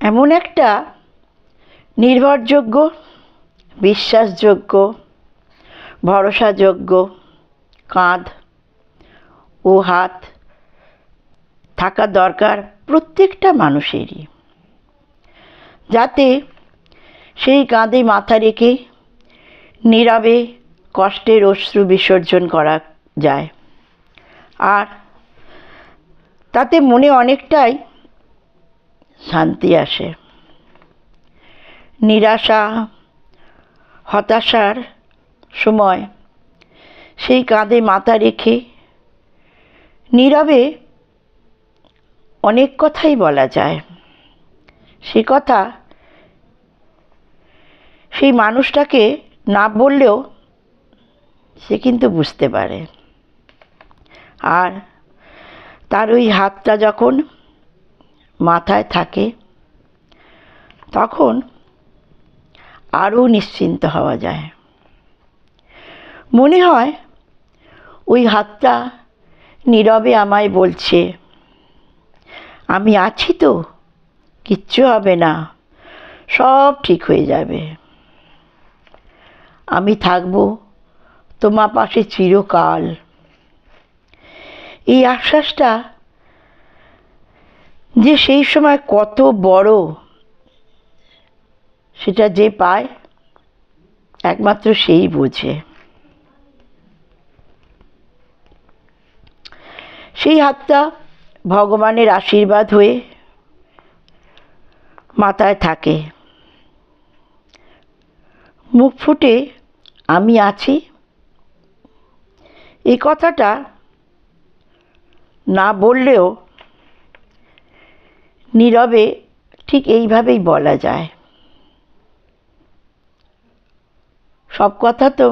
এমন একটা নির্ভরযোগ্য, বিশ্বাসযোগ্য, ভরসাযোগ্য কাঁধ ও হাত থাকা দরকার প্রত্যেকটা মানুষেরই, যাতে সেই কাঁধে মাথা রেখে নীরবে কষ্টের অশ্রু বিসর্জন করা যায়। আর তাতে মনে অনেকটাই শান্তি আসে। নিরাশা, হতাশার সময় সেই কাঁধে মাথা রেখে নীরবে অনেক কথাই বলা যায়। সে কথা সেই মানুষটাকে না বললেও সে কিন্তু বুঝতে পারে। আর তার ওই হাতটা যখন মাথায় থাকে তখন আরও নিশ্চিন্ত হওয়া যায়। মনে হয় ওই হাতটা নীরবে আমায় বলছে, আমি আছি তো, কিচ্ছু হবে না, সব ঠিক হয়ে যাবে, আমি থাকবো তোমার পাশে চিরকাল। এই আশ্বাসটা যে সেই সময় কত বড়, সেটা যে পায় একমাত্র সেই বোঝে। সেই হাতটা ভগবানের আশীর্বাদ হয়ে মাথায় থাকে। মুখ ফুটে আমি আছি এই কথাটা না বললেও নীরবে ঠিক এইভাবেই বলা যায়। সব কথা তো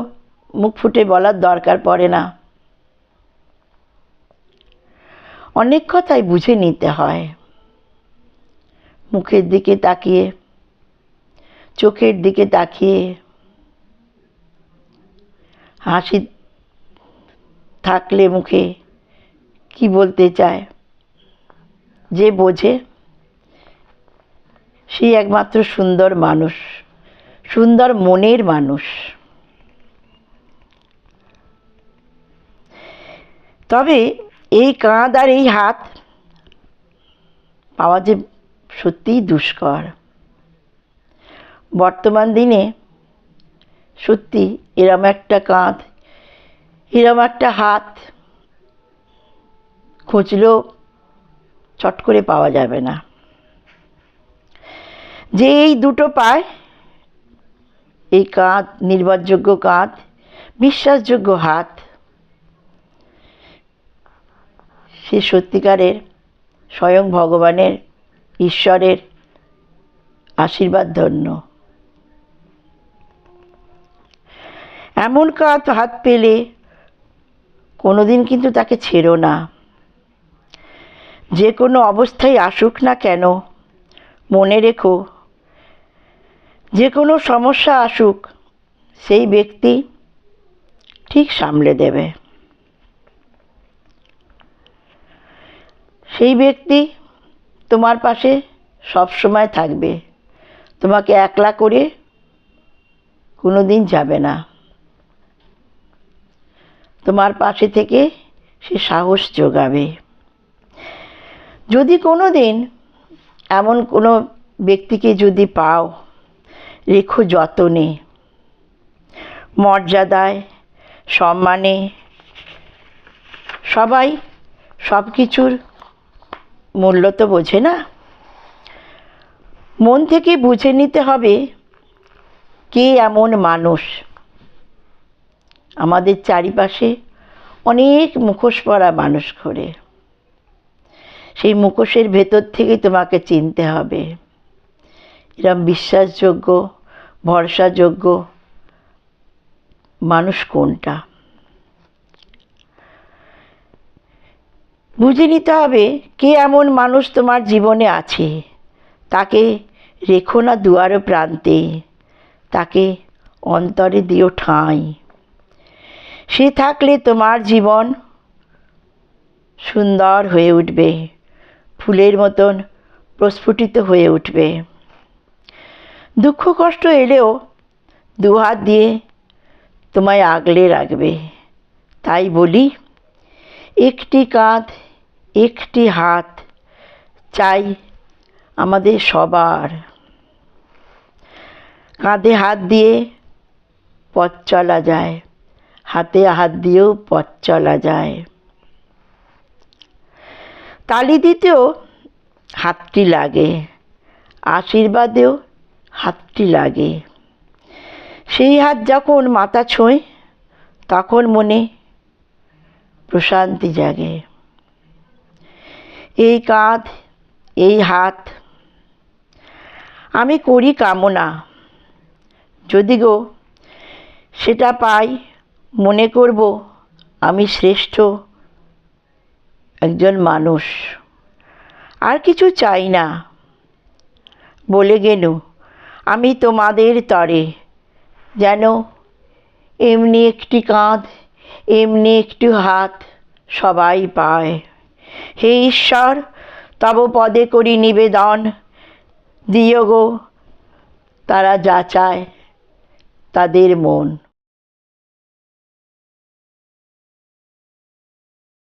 মুখ ফুটে বলার দরকার পড়ে না, অনেক কথাই বুঝে নিতে হয়। মুখের দিকে তাকিয়ে, চোখের দিকে তাকিয়ে, হাসি থাকলে মুখে কি বলতে চায় যে বোঝে, সেই একমাত্র সুন্দর মানুষ, সুন্দর মনের মানুষ। তবে এই কাঁধ আর এই হাত পাওয়া যে সত্যিই দুষ্কর। বর্তমান দিনে সত্যি এরম একটা কাঁধ, এরম একটা হাত খুঁজলেও চট করে পাওয়া যাবে না। যে এই দুটো পায়, এই কাঁধ, নির্ভরযোগ্য কাঁধ, বিশ্বাসযোগ্য হাত, সে সত্যিকারের স্বয়ং ভগবানের, ঈশ্বরের আশীর্বাদ ধন্য। এমন কাঁধ হাত পেলে কোনোদিন কিন্তু তাকে ছেড়ো না। যে কোনো অবস্থায় আসুক না কেন, মনে রেখো, যে কোনো সমস্যা আসুক সেই ব্যক্তি ঠিক সামলে দেবে। সেই ব্যক্তি তোমার পাশে সব সময় থাকবে, তোমাকে একলা করে কোনোদিন যাবে না। তোমার পাশে থেকে সে সাহস যোগাবে। যদি কোনো দিন এমন কোনো ব্যক্তিকে যদি পাও, রেখো যতনে, মর্যাদায়, সম্মানে। সবাই সব কিছুর মূল্য তো বোঝে না। মন থেকে বুঝে নিতে হবে কে এমন মানুষ। আমাদের চারিপাশে অনেক মুখোশ পরা মানুষ ঘোরে, সেই মুখোশের ভেতর থেকে তোমাকে চিনতে হবে এরম বিশ্বাসযোগ্য, ভরসাযোগ্য মানুষ কোনটা। বুঝে নিতে হবে কে এমন মানুষ তোমার জীবনে আছে। তাকে রেখো না দুয়ার প্রান্তে, তাকে অন্তরে দিও ঠাঁই। সে থাকলে তোমার জীবন সুন্দর হয়ে উঠবে, ফুলের মতন প্রস্ফুটিত হয়ে উঠবে। দুঃখ কষ্ট এলেও দুহাত দিয়ে তোমায় আগলে রাখবে। তাই বলি, একটি কাঁধ একটি হাত চাই আমাদের সবার। কাঁধে হাত দিয়ে পথ চলা যায়, হাতে হাত দিয়েও পথ চলা যায়। তালি দিতেও হাতটি লাগে, আশীর্বাদেও হাতটি লাগে। সেই হাত যখন মাথা ছোঁয় তখন মনে প্রশান্তি জাগে। এই কাঁধ, এই হাত আমি করি কামনা, যদি গো সেটা পাই, মনে করব আমি শ্রেষ্ঠ একজন মানুষ। আর কিছু চাই না। বলে গেনু আমি তোমাদের তরে, যেন এমনি একটি কাঁধ এমনি একটি হাত সবাই পায়। হে ঈশ্বর, তব পদে করি নিবেদন, দিও গো তারা যা চায় তাদের মন।